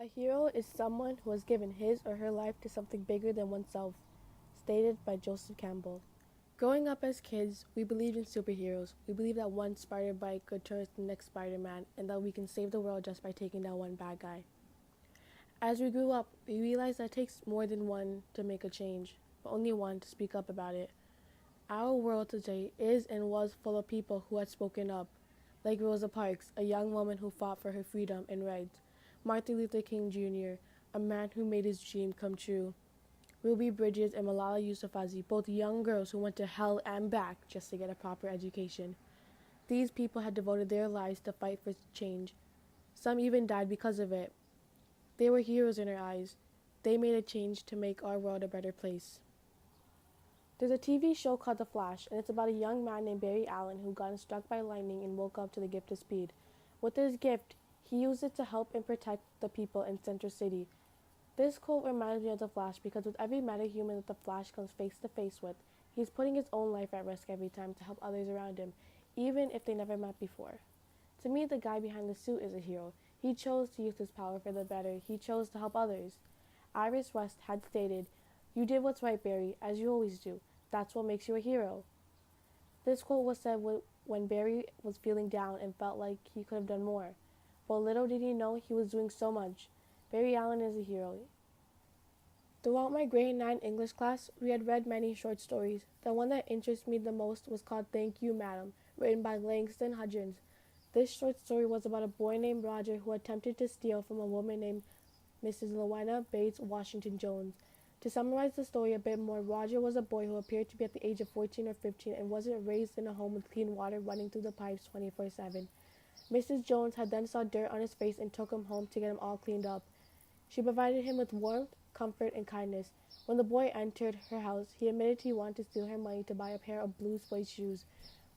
A hero is someone who has given his or her life to something bigger than oneself, stated by Joseph Campbell. Growing up as kids, we believed in superheroes. We believed that one spider bite could turn us to the next Spider-Man and that we can save the world just by taking down one bad guy. As we grew up, we realized that it takes more than one to make a change, but only one to speak up about it. Our world today is and was full of people who had spoken up, like Rosa Parks, a young woman who fought for her freedom and rights, Martin Luther King Jr., a man who made his dream come true, Ruby Bridges and Malala Yousafzai, both young girls who went to hell and back just to get a proper education. These people had devoted their lives to fight for change. Some even died because of it. They were heroes in our eyes. They made a change to make our world a better place. There's a TV show called The Flash, and it's about a young man named Barry Allen who got struck by lightning and woke up to the gift of speed. With his gift, he used it to help and protect the people in Central City. This quote reminds me of The Flash because with every meta-human that The Flash comes face to face with, he's putting his own life at risk every time to help others around him, even if they never met before. To me, the guy behind the suit is a hero. He chose to use his power for the better. He chose to help others. Iris West had stated, "You did what's right, Barry, as you always do. That's what makes you a hero." This quote was said when Barry was feeling down and felt like he could have done more. But little did he know he was doing so much. Barry Allen is a hero. Throughout my grade 9 English class, we had read many short stories. The one that interested me the most was called Thank You, Madam, written by Langston Hudgens. This short story was about a boy named Roger who attempted to steal from a woman named Mrs. Lowena Bates Washington Jones. To summarize the story a bit more, Roger was a boy who appeared to be at the age of 14 or 15 and wasn't raised in a home with clean water running through the pipes 24/7. Mrs. Jones had then saw dirt on his face and took him home to get him all cleaned up. She provided him with warmth, comfort, and kindness. When the boy entered her house, he admitted he wanted to steal her money to buy a pair of blue suede shoes.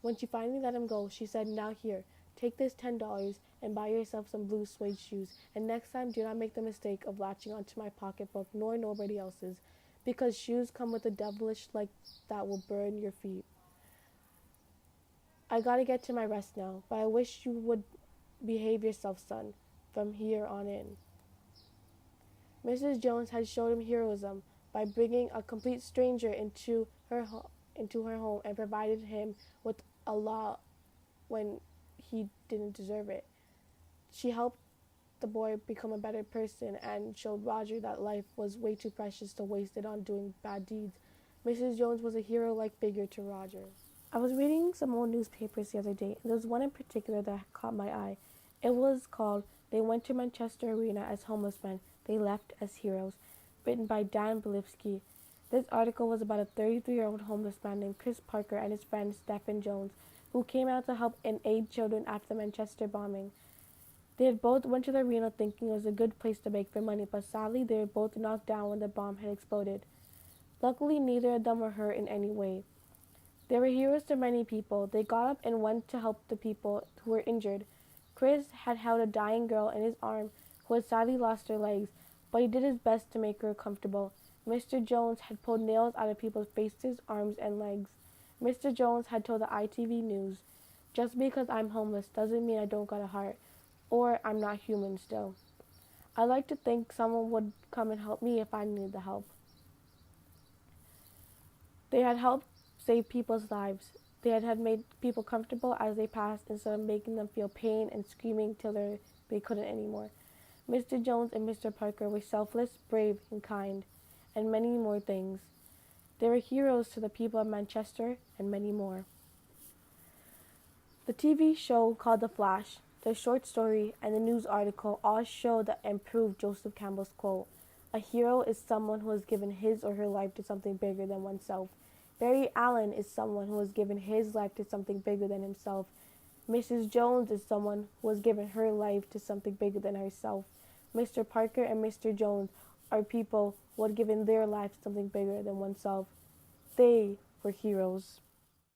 When she finally let him go, she said, "Now here, take this $10 and buy yourself some blue suede shoes, and next time do not make the mistake of latching onto my pocketbook nor nobody else's, because shoes come with a devilish light that will burn your feet. I gotta get to my rest now, but I wish you would behave yourself, son, from here on in." Mrs. Jones had showed him heroism by bringing a complete stranger into her home and provided him with a law when he didn't deserve it. She helped the boy become a better person and showed Roger that life was way too precious to waste it on doing bad deeds. Mrs. Jones was a hero-like figure to Roger. I was reading some old newspapers the other day, and there was one in particular that caught my eye. It was called "They Went to Manchester Arena as Homeless Men. They Left as Heroes," written by Dan Bilivsky. This article was about a 33-year-old homeless man named Chris Parker and his friend Stephen Jones, who came out to help and aid children after the Manchester bombing. They had both went to the arena thinking it was a good place to make their money, but sadly they were both knocked down when the bomb had exploded. Luckily, neither of them were hurt in any way. They were heroes to many people. They got up and went to help the people who were injured. Chris had held a dying girl in his arm who had sadly lost her legs, but he did his best to make her comfortable. Mr. Jones had pulled nails out of people's faces, arms, and legs. Mr. Jones had told the ITV News, "Just because I'm homeless doesn't mean I don't got a heart, or I'm not human still. I'd like to think someone would come and help me if I needed the help." They had helped save people's lives. They had made people comfortable as they passed instead of making them feel pain and screaming till they couldn't anymore. Mr. Jones and Mr. Parker were selfless, brave, and kind, and many more things. They were heroes to the people of Manchester and many more. The TV show called The Flash, the short story, and the news article all show and prove Joseph Campbell's quote. A hero is someone who has given his or her life to something bigger than oneself. Barry Allen is someone who has given his life to something bigger than himself. Mrs. Jones is someone who has given her life to something bigger than herself. Mr. Parker and Mr. Jones are people who had given their life to something bigger than oneself. They were heroes.